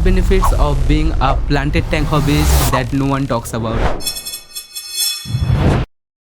5 benefits of being a planted tank hobbyist that no one talks about.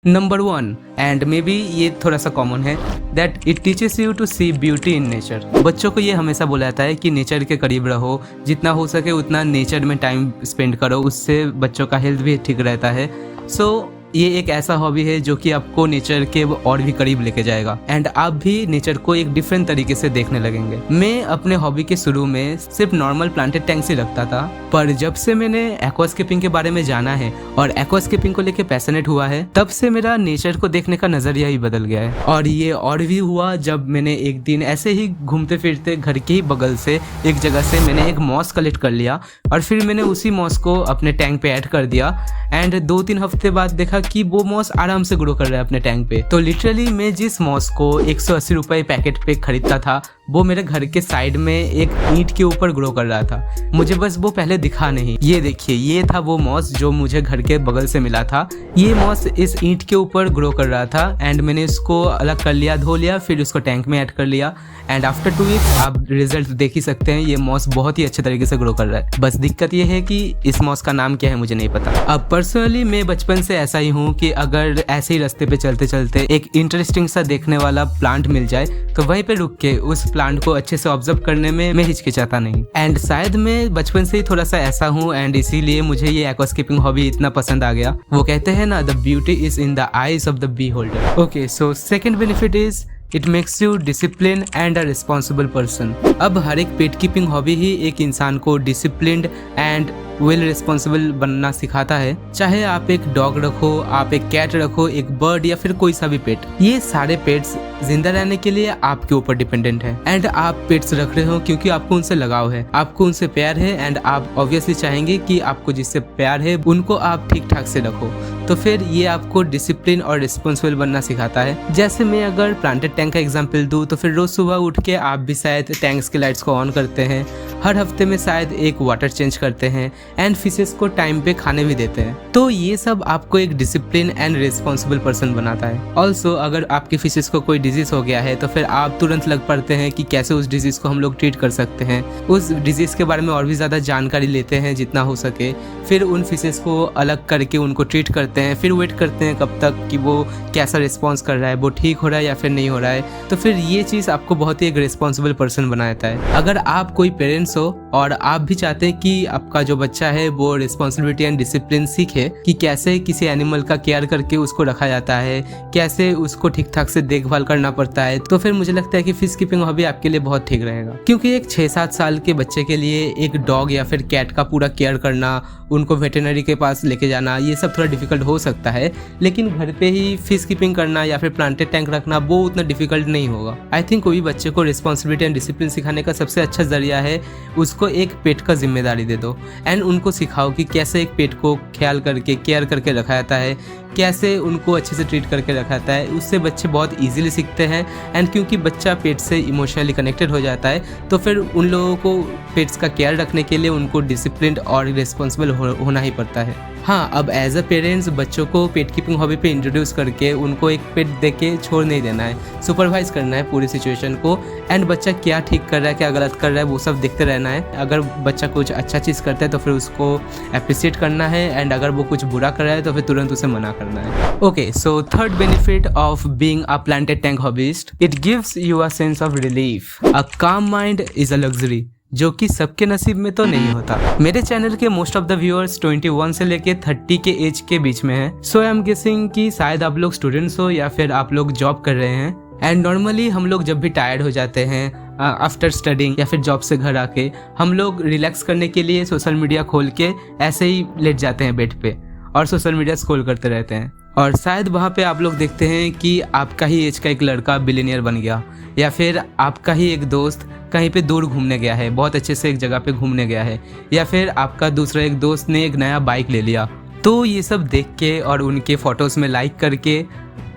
Number 1, and maybe ये थोड़ा सा common है, that it teaches you to see beauty in nature. बच्चों को ये हमेशा बोला जाता है कि नेचर के करीब रहो, जितना हो सके उतना नेचर में टाइम स्पेंड करो, उससे बच्चों का हेल्थ भी ठीक रहता है. सो ये एक ऐसा हॉबी है जो कि आपको नेचर के और भी करीब लेके जाएगा एंड आप भी नेचर को एक डिफरेंट तरीके से देखने लगेंगे. मैं अपने हॉबी के शुरू में सिर्फ नॉर्मल प्लांटेड टैंक से रखता था, पर जब से मैंने एक्वास्केपिंग के बारे में जाना है और एक्वास्केपिंग को लेके पैशनेट हुआ है, तब से मेरा नेचर को देखने का नजरिया ही बदल गया है. और ये और भी हुआ जब मैंने एक दिन ऐसे ही घूमते फिरते घर के ही बगल से एक जगह से मैंने एक मॉस कलेक्ट कर लिया और फिर मैंने उसी मॉस को अपने टैंक पे ऐड कर दिया एंड 2-3 हफ्ते बाद देखा कि वो मॉस आराम से ग्रो कर रहा है अपने टैंक पे. तो लिटरली मैं जिस मॉस को 180 रुपए पैकेट पे खरीदता था, वो मेरे घर के साइड में एक ईंट के ऊपर ग्रो कर रहा था. मुझे बस वो पहले दिखा नहीं. ये देखिए, ये था वो मॉस जो मुझे घर के बगल से मिला था. ये मॉस इस ईंट के ऊपर ग्रो कर रहा था एंड मैंने इसको अलग कर लिया, धो लिया, फिर उसको टैंक में ऐड कर लिया एंड आफ्टर 2 वीक्स आप रिजल्ट देख ही सकते हैं. ये मॉस बहुत ही अच्छे तरीके से ग्रो कर रहा है. बस दिक्कत ये है कि इस मॉस का नाम क्या है मुझे नहीं पता. अब पर्सनली मैं बचपन से ऐसा ही हूँ कि अगर ऐसे ही रास्ते पे चलते चलते एक इंटरेस्टिंग सा देखने वाला प्लांट मिल जाए तो वहीं पे रुक के उस प्लांट को अच्छे से ऑब्जर्व करने में मैं हिचकिचाता नहीं. एंड शायद मैं बचपन से ही थोड़ा सा ऐसा हूँ एंड इसीलिए मुझे ये एक्वास्केपिंग हॉबी इतना पसंद आ गया. वो कहते हैं ना, the beauty is in the eyes of the beholder. Okay, so second benefit is it makes you discipline and a responsible person. अब हर एक पेट कीपिंग हॉबी ही एक इंसान को डिसिप्लिन्ड एंड वेल रिस्पॉन्सिबल बनना सिखाता है. चाहे आप एक डॉग रखो, आप एक कैट रखो, एक बर्ड या फिर कोई सा भी पेट, ये सारे पेट्स जिंदा रहने के लिए आपके ऊपर डिपेंडेंट है. एंड आप पेट्स रख रहे हो क्योंकि आपको उनसे लगाव है, आपको उनसे प्यार है एंड आप ऑब्वियसली चाहेंगे कि आपको जिससे प्यार है उनको आप ठीक ठाक से रखो. तो फिर ये आपको डिसिप्लिन और रिस्पॉन्सिबल बनना सिखाता है. जैसे मैं अगर प्लांटेड टैंक का एग्जाम्पल दूं तो फिर रोज सुबह उठ के आप भी शायद टैंक्स के लाइट्स को ऑन करते हैं, हर हफ्ते में शायद एक वाटर चेंज करते हैं एंड फिशेस को टाइम पे खाने भी देते हैं. तो ये सब आपको एक डिसिप्लिन एंड रिस्पॉन्सिबल पर्सन बनाता है. ऑल्सो अगर आपकी फिशेस को कोई डिजीज हो गया है तो फिर आप तुरंत लग पड़ते हैं कि कैसे उस डिजीज को हम लोग ट्रीट कर सकते हैं. उस डिजीज के बारे में और भी ज़्यादा जानकारी लेते हैं जितना हो सके, फिर उन फिशेस को अलग करके उनको ट्रीट करते हैं, फिर वेट करते हैं कब तक कि वो कैसा रिस्पॉन्स कर रहा है, वो ठीक हो रहा है या फिर नहीं हो रहा है. तो फिर ये चीज़ आपको बहुत ही एक रिस्पॉन्सिबल पर्सन बनाता है. अगर आप कोई पेरेंट्स हो और आप भी चाहते हैं कि आपका जो बच्चा है वो रिस्पॉन्सिबिलिटी एंड डिसिप्लिन सीखे कि कैसे किसी एनिमल का केयर करके उसको रखा जाता है, कैसे उसको ठीक ठाक से देखभाल करना पड़ता है, तो फिर मुझे लगता है कि फिश कीपिंग हॉबी आपके लिए बहुत ठीक रहेगा. क्योंकि एक 6-7 साल के बच्चे के लिए एक डॉग या फिर कैट का पूरा केयर करना, उनको वेटरनरी के पास लेके जाना, ये सब थोड़ा डिफिकल्ट हो सकता है. लेकिन घर पे ही फिश कीपिंग करना या फिर प्लांटेड टैंक रखना वो उतना डिफिकल्ट नहीं होगा. आई थिंक कोई बच्चे को रिस्पॉन्सिबिलिटी एंड डिसिप्लिन सिखाने का सबसे अच्छा जरिया है उसको एक पेट का जिम्मेदारी दे दो एंड उनको सिखाओ कि कैसे एक पेट को ख्याल करके केयर करके रखा जाता है, कैसे उनको अच्छे से ट्रीट करके रखा जाता है. उससे बच्चे बहुत इजीली सीखते हैं एंड क्योंकि बच्चा पेट से इमोशनली कनेक्टेड हो जाता है तो फिर उन लोगों को पेट्स का केयर रखने के लिए उनको डिसिप्लिन्ड और रिस्पॉन्सिबल होना ही पड़ता है. हाँ, अब एज अ पेरेंट्स बच्चों को पेट कीपिंग हॉबी पे इंट्रोड्यूस करके उनको एक पेट दे के छोड़ नहीं देना है, सुपरवाइज करना है पूरी सिचुएशन को एंड बच्चा क्या ठीक कर रहा है क्या गलत कर रहा है वो सब देखते रहना है. अगर बच्चा कुछ अच्छा चीज़ करता है तो फिर उसको अप्रिशिएट करना है एंड अगर वो कुछ बुरा कर रहा है तो फिर तुरंत उसे मना करना है. Okay, so third benefit of being a planted tank hobbyist, it gives you a sense of relief. अ काम माइंड इज अ लग्जरी जो कि सबके नसीब में तो नहीं होता. मेरे चैनल के मोस्ट ऑफ द व्यूअर्स 21 से लेके 30 के एज के बीच में है. सो आई एम गेसिंग कि शायद आप लोग स्टूडेंट्स हो या फिर आप लोग जॉब कर रहे हैं. एंड नॉर्मली हम लोग जब भी टायर्ड हो जाते हैं आफ्टर स्टडिंग या फिर जॉब से घर आके, हम लोग रिलैक्स करने के लिए सोशल मीडिया खोल के ऐसे ही लेट जाते हैं बेड पे और सोशल मीडिया स्क्रॉल करते रहते हैं. और शायद वहाँ पे आप लोग देखते हैं कि आपका ही एज का एक लड़का बिलियनियर बन गया या फिर आपका ही एक दोस्त कहीं पे दूर घूमने गया है, बहुत अच्छे से एक जगह पे घूमने गया है, या फिर आपका दूसरा एक दोस्त ने एक नया बाइक ले लिया. तो ये सब देख के और उनके फोटोज़ में लाइक करके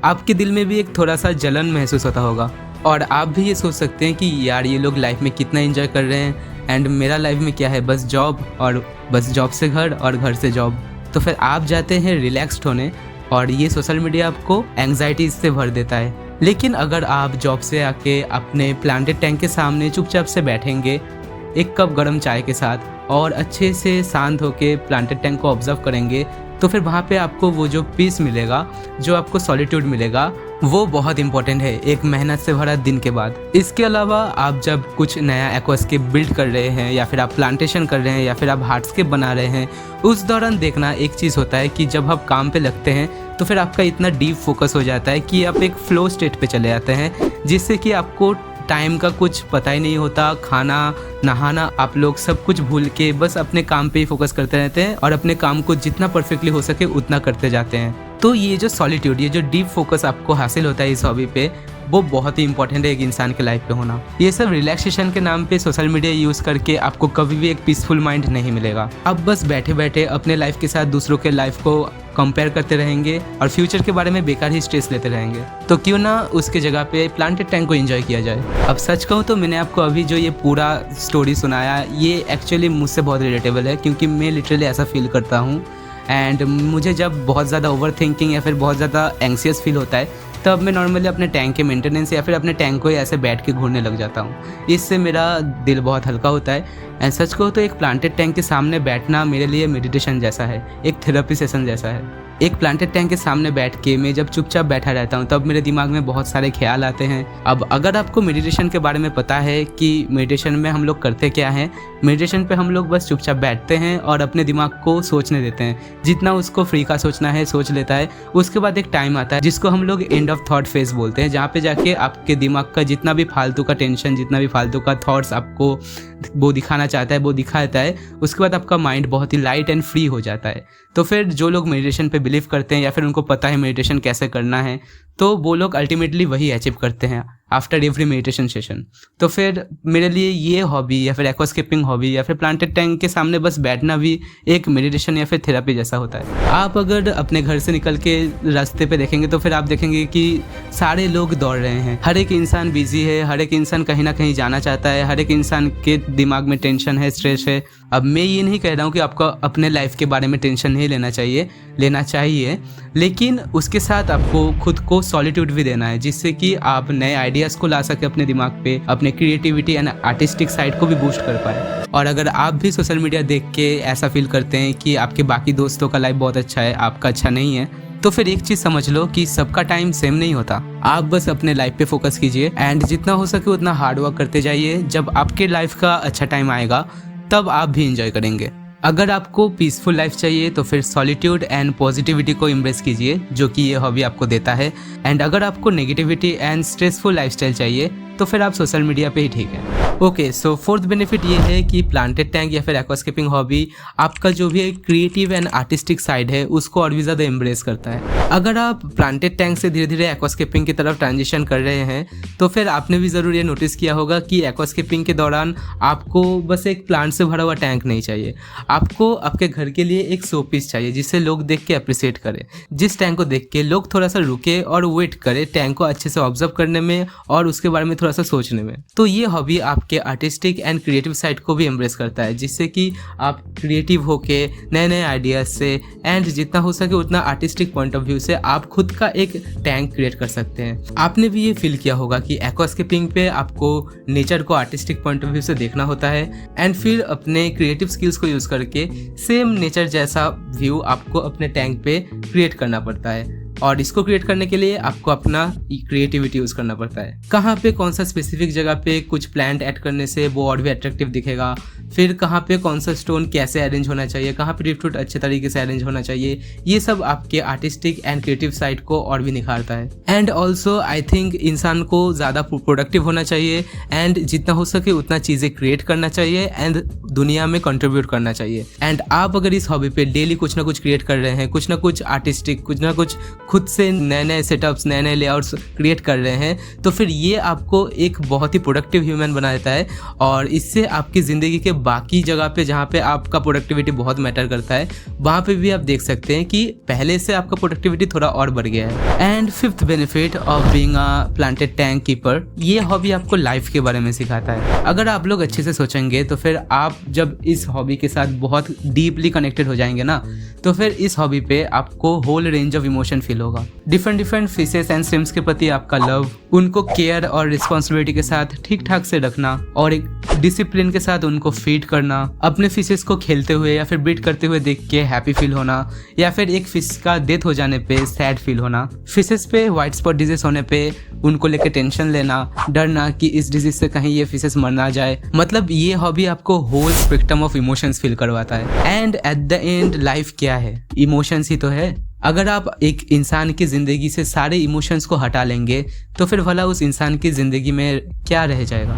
आपके दिल में भी एक थोड़ा सा जलन महसूस होता होगा और आप भी ये सोच सकते हैं कि यार ये लोग लाइफ में कितना एंजॉय कर रहे हैं एंड मेरा लाइफ में क्या है, बस जॉब और बस जॉब से घर और घर से जॉब. तो फिर आप जाते हैं रिलैक्स्ड होने और ये सोशल मीडिया आपको एंग्जाइटी से भर देता है. लेकिन अगर आप जॉब से आके अपने प्लांटेड टैंक के सामने चुपचाप से बैठेंगे एक कप गर्म चाय के साथ और अच्छे से शांत होके प्लांटेड टैंक को ऑब्जर्व करेंगे तो फिर वहाँ पे आपको वो जो पीस मिलेगा, जो आपको सॉलिट्यूड मिलेगा, वो बहुत इंपॉर्टेंट है एक मेहनत से भरा दिन के बाद। इसके अलावा आप जब कुछ नया एक्वास्केप बिल्ड कर रहे हैं या फिर आप प्लांटेशन कर रहे हैं या फिर आप हार्डस्केप बना रहे हैं, उस दौरान देखना एक चीज़ होता है कि जब आप काम पे लगते हैं तो फिर आपका इतना डीप फोकस हो जाता है कि आप एक फ्लो स्टेट पे चले जाते हैं, जिससे कि आपको टाइम का कुछ पता ही नहीं होता। खाना, नहाना, आप लोग सब कुछ भूल के बस अपने काम पे ही फोकस करते रहते हैं और अपने काम को जितना परफेक्टली हो सके उतना करते जाते हैं। तो ये जो सॉलिट्यूड, ये जो डीप फोकस आपको हासिल होता है इस हॉबी पे, वो बहुत ही इंपॉर्टेंट है एक इंसान के लाइफ पे होना। ये सब रिलैक्सेशन के नाम पे सोशल मीडिया यूज़ करके आपको कभी भी एक पीसफुल माइंड नहीं मिलेगा। आप बस बैठे बैठे अपने लाइफ के साथ दूसरों के लाइफ को कंपेयर करते रहेंगे और फ्यूचर के बारे में बेकार ही स्ट्रेस लेते रहेंगे। तो क्यों ना उसके जगह पे प्लांटेड टैंक को एंजॉय किया जाए। अब सच कहूँ तो मैंने आपको अभी जो ये पूरा स्टोरी सुनाया, ये एक्चुअली मुझसे बहुत रिलेटेबल है, क्योंकि मैं लिटरली ऐसा फील करता हूँ। एंड मुझे जब बहुत ज़्यादा ओवर थिंकिंग या फिर बहुत ज़्यादा एंग्सियस फील होता है, तब मैं नॉर्मली अपने टैंक के मेंटेनेंस या फिर अपने टैंक को ही ऐसे बैठ के घूरने लग जाता हूँ। इससे मेरा दिल बहुत हल्का होता है। एंड सच को तो एक प्लांटेड टैंक के सामने बैठना मेरे लिए मेडिटेशन जैसा है, एक थेरेपी सेशन जैसा है। एक प्लांटेड टैंक के सामने बैठ के मैं जब चुपचाप बैठा रहता हूँ तब मेरे दिमाग में बहुत सारे ख्याल आते हैं। अब अगर आपको मेडिटेशन के बारे में पता है कि मेडिटेशन में हम लोग करते क्या हैं, मेडिटेशन पे हम लोग बस चुपचाप बैठते हैं और अपने दिमाग को सोचने देते हैं। जितना उसको फ्री का सोचना है सोच लेता है। उसके बाद एक टाइम आता है जिसको हम लोग एंड ऑफ थॉट फेज बोलते हैं, जहाँ पे जाके आपके दिमाग का जितना भी फालतू का टेंशन, जितना भी फालतू का थॉट्स आपको वो दिखाना चाहता है वो दिखाता है। उसके बाद आपका माइंड बहुत ही लाइट एंड फ्री हो जाता है। तो फिर जो लोग मेडिटेशन पे बिलीव करते हैं या फिर उनको पता है मेडिटेशन कैसे करना है, तो वो लोग अल्टीमेटली वही अचीव करते हैं आफ्टर एवरी मेडिटेशन सेशन। तो फिर मेरे लिए ये हॉबी या फिर एक्वास्केपिंग हॉबी या फिर प्लांटेड टैंक के सामने बस बैठना भी एक मेडिटेशन या फिर थेरेपी जैसा होता है। आप अगर अपने घर से निकल के रास्ते पे देखेंगे तो फिर आप देखेंगे कि सारे लोग दौड़ रहे हैं। हर एक इंसान बिजी है, हर एक इंसान कहीं ना कहीं जाना चाहता है, हर एक इंसान के दिमाग में टेंशन है, स्ट्रेस है। अब मैं ये नहीं कह रहा हूँ कि आपको अपने लाइफ के बारे में टेंशन नहीं लेना चाहिए, लेकिन उसके साथ आपको खुद को सॉलिट्यूड भी देना है, जिससे कि आप नए आइडियाज़ को ला सके अपने दिमाग पे, अपने क्रिएटिविटी एंड आर्टिस्टिक साइड को भी बूस्ट कर पाए। और अगर आप भी सोशल मीडिया देख के ऐसा फील करते हैं कि आपके बाकी दोस्तों का लाइफ बहुत अच्छा है, आपका अच्छा नहीं है, तो फिर एक चीज़ समझ लो कि सबका टाइम सेम नहीं होता। आप बस अपने लाइफ पे फोकस कीजिए एंड जितना हो सके उतना हार्ड वर्क करते जाइए। जब आपके लाइफ का अच्छा टाइम आएगा तब आप भी इंजॉय करेंगे। अगर आपको पीसफुल लाइफ चाहिए तो फिर सॉलिट्यूड एंड पॉजिटिविटी को एम्ब्रेस कीजिए, जो कि ये हॉबी आपको देता है। एंड अगर आपको नेगेटिविटी एंड स्ट्रेसफुल लाइफस्टाइल चाहिए तो फिर आप सोशल मीडिया पे ही ठीक है। ओके, सो फोर्थ बेनिफिट ये है कि प्लांटेड टैंक या फिर एक्वास्केपिंग हॉबी आपका जो भी क्रिएटिव एंड आर्टिस्टिक साइड है उसको और भी ज़्यादा एम्ब्रेस करता है। अगर आप प्लांटेड टैंक से धीरे धीरे एक्वास्केपिंग की तरफ ट्रांजिशन कर रहे हैं तो फिर आपने भी ज़रूर ये नोटिस किया होगा कि एक्वास्केपिंग के दौरान आपको बस एक प्लांट से भरा हुआ टैंक नहीं चाहिए, आपको आपके घर के लिए एक शो पीस चाहिए जिसे लोग देख के अप्रिशिएट करें, जिस टैंक को देख के लोग थोड़ा सा रुके और वेट करें टैंक को अच्छे से ऑब्जर्व करने में और उसके बारे में थोड़ा सा सोचने में। तो ये हॉबी आपके आर्टिस्टिक एंड क्रिएटिव साइड को भी एम्ब्रेस करता है, जिससे कि आप क्रिएटिव होके नए नए आइडियाज से एंड जितना हो सके उतना आर्टिस्टिक पॉइंट ऑफ व्यू से आप खुद का एक टैंक क्रिएट कर सकते हैं। आपने भी ये फील किया होगा कि एक्वास्केपिंग पे आपको नेचर को आर्टिस्टिक पॉइंट ऑफ व्यू से देखना होता है एंड फिर अपने क्रिएटिव स्किल्स को यूज़ करके सेम नेचर जैसा व्यू आपको अपने टैंक पे क्रिएट करना पड़ता है। और इसको क्रिएट करने के लिए आपको अपना क्रिएटिविटी यूज़ करना पड़ता है। कहाँ पे कौन सा स्पेसिफिक जगह पे कुछ प्लांट ऐड करने से वो और भी अट्रैक्टिव दिखेगा, फिर कहाँ पे कौन सा स्टोन कैसे अरेंज होना चाहिए, कहाँ पे ड्रिफ्ट अच्छे तरीके से अरेंज होना चाहिए, ये सब आपके आर्टिस्टिक एंड क्रिएटिव साइड को और भी निखारता है। एंड ऑल्सो आई थिंक इंसान को ज़्यादा प्रोडक्टिव होना चाहिए एंड जितना हो सके उतना चीज़ें क्रिएट करना चाहिए एंड दुनिया में कंट्रीब्यूट करना चाहिए। एंड आप अगर इस हॉबी पे डेली कुछ ना कुछ क्रिएट कर रहे हैं, कुछ ना कुछ आर्टिस्टिक, कुछ ना कुछ खुद से नए नए सेटअप्स, नए नए लेआउट्स क्रिएट कर रहे हैं, तो फिर ये आपको एक बहुत ही प्रोडक्टिव ह्यूमन बना देता है। और इससे आपकी ज़िंदगी के बाकी जगह पे जहाँ पे आपका प्रोडक्टिविटी बहुत मैटर करता है, वहाँ पे भी आप देख सकते हैं कि पहले से आपका प्रोडक्टिविटी थोड़ा और बढ़ गया है। And fifth benefit of being a planted tank keeper, ये हॉबी आपको लाइफ के बारे में सिखाता है। अगर आप लोग अच्छे से सोचेंगे तो फिर आप जब इस हॉबी के साथ बहुत डीपली कनेक्टेड हो जाएंगे ना, तो फिर इस हॉबी पे आपको whole range of emotion feel होगा। डिफरेंट फिशेस एंड स्ट्रीम्स के प्रति आपका लव, उनको केयर और रिस्पॉन्सिबिलिटी के साथ ठीक ठाक से रखना और एक डिसिप्लिन के साथ उनको फीड करना, अपने फिशेस को खेलते हुए या फिर ब्रीड करते हुए देख के हैप्पी फील होना, या फिर एक फिश का डेथ हो जाने पे सैड फील होना, फिशेस पे व्हाइट स्पॉट डिजीज होने पे उनको लेके टेंशन लेना, डरना कि इस डिजीज से कहीं ये फिशेस मर ना जाए। मतलब ये हॉबी आपको whole spectrum of emotions feel करवाता है। And at the end life क्या है? इमोशंस ही तो है। अगर आप एक इंसान की ज़िंदगी से सारे इमोशंस को हटा लेंगे तो फिर भला उस इंसान की ज़िंदगी में क्या रह जाएगा?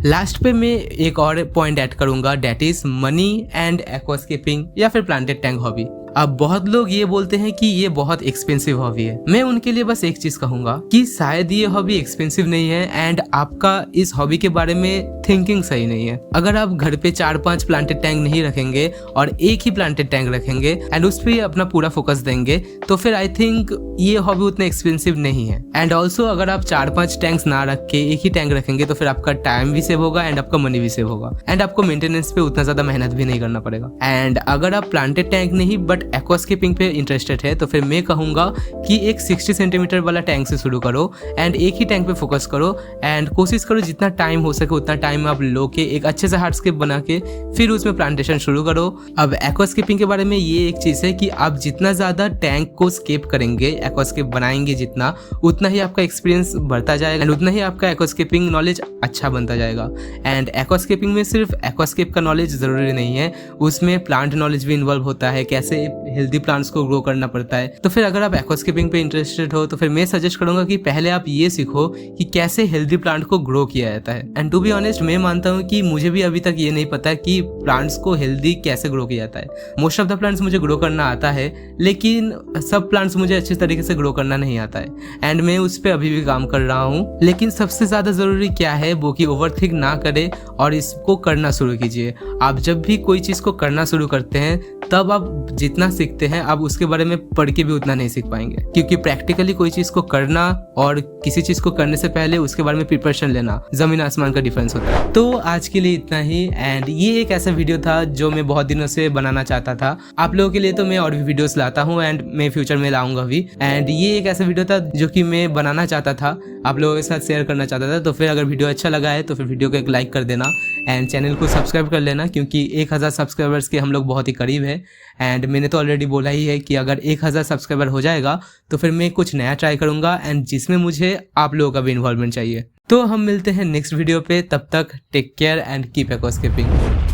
लास्ट पे मैं एक और पॉइंट ऐड करूंगा, that is money and aquascaping या फिर प्लांटेड टैंक हॉबी। अब बहुत लोग ये बोलते हैं कि ये बहुत एक्सपेंसिव हॉबी है। मैं उनके लिए बस एक चीज कहूंगा कि शायद ये हॉबी एक्सपेंसिव नहीं है एंड आपका इस हॉबी के बारे में थिंकिंग सही नहीं है। अगर आप घर पे 4-5 प्लांटेड टैंक नहीं रखेंगे और एक ही प्लांटेड टैंक रखेंगे एंड उस पर अपना पूरा फोकस देंगे तो फिर आई थिंक ये हॉबी उतना एक्सपेंसिव नहीं है। एंड ऑल्सो अगर आप 4-5 टैंक्स ना रख के एक ही टैंक रखेंगे तो फिर आपका टाइम भी सेव होगा एंड आपका मनी भी सेव होगा एंड आपको मेंटेनेंस पे उतना ज्यादा मेहनत भी नहीं करना पड़ेगा। एंड अगर आप प्लांटेड टैंक नहीं बट एक्वास्केपिंग पे इंटरेस्टेड है तो फिर मैं कहूंगा कि एक 60 सेंटीमीटर वाला टैंक से शुरू करो एंड एक ही टैंक पे फोकस करो एंड कोशिश करो जितना टाइम हो सके उतना टाइम आप लो के एक अच्छे से हार्डस्केप बना के फिर उसमें प्लांटेशन शुरू करो। अब एक्वास्केपिंग के बारे में ये एक चीज है कि आप जितना ज्यादा टैंक को स्केप करेंगे, एक्वास्केप बनाएंगे जितना, उतना ही आपका एक्सपीरियंस बढ़ता जाएगा एंड उतना ही आपका एक्वास्केपिंग नॉलेज अच्छा बनता जाएगा। एंड एक्वास्केपिंग में सिर्फ एक्वास्केप का नॉलेज जरूरी नहीं है, उसमें प्लांट नॉलेज भी इन्वॉल्व होता है, कैसे हेल्दी प्लांट्स को ग्रो करना पड़ता है। तो फिर अगर आप एक्वास्केपिंग पे इंटरेस्टेड हो तो फिर मैं सजेस्ट करूंगा कि पहले आप ये सीखो कि कैसे हेल्दी प्लांट को ग्रो किया जाता है। एंड टू बी ऑनेस्ट मैं मानता हूँ कि मुझे भी अभी तक ये नहीं पता कि प्लांट्स को हेल्दी कैसे ग्रो किया जाता है। मोस्ट ऑफ द प्लांट्स मुझे ग्रो करना आता है लेकिन सब प्लांट्स मुझे अच्छे तरीके से ग्रो करना नहीं आता है एंड मैं उस पर अभी भी काम कर रहा हूँ। लेकिन सबसे ज्यादा जरूरी क्या है वो कि ओवरथिंक ना करें और इसको करना शुरू कीजिए। आप जब भी कोई चीज को करना शुरू करते हैं तब आप जितना सीखते हैं आप उसके बारे में पढ़ के भी उतना नहीं सीख पाएंगे, क्योंकि प्रैक्टिकली कोई चीज को करना और किसी चीज को करने से पहले उसके बारे में प्रिपरेशन लेना जमीन आसमान का डिफरेंस होता है। तो आज के लिए इतना ही एंड ये एक ऐसा वीडियो था जो मैं बहुत दिनों से बनाना चाहता था आप लोगों के लिए। तो मैं और भी वीडियोस लाता हूँ एंड मैं फ्यूचर में लाऊंगा भी। एंड ये एक ऐसा वीडियो था जो कि मैं बनाना चाहता था, आप लोगों के साथ शेयर करना चाहता था। तो फिर अगर वीडियो अच्छा लगा है तो फिर वीडियो को एक लाइक कर देना एंड चैनल को सब्सक्राइब कर लेना, क्योंकि 1000 सब्सक्राइबर्स के हम लोग बहुत ही करीब है। एंड मैंने तो ऑलरेडी बोला ही है कि अगर 1000 सब्सक्राइबर हो जाएगा तो फिर मैं कुछ नया ट्राई करूंगा एंड जिसमें मुझे आप लोगों का भी इन्वॉल्वमेंट चाहिए। तो हम मिलते हैं नेक्स्ट वीडियो पे, तब तक take care and keep aquascaping.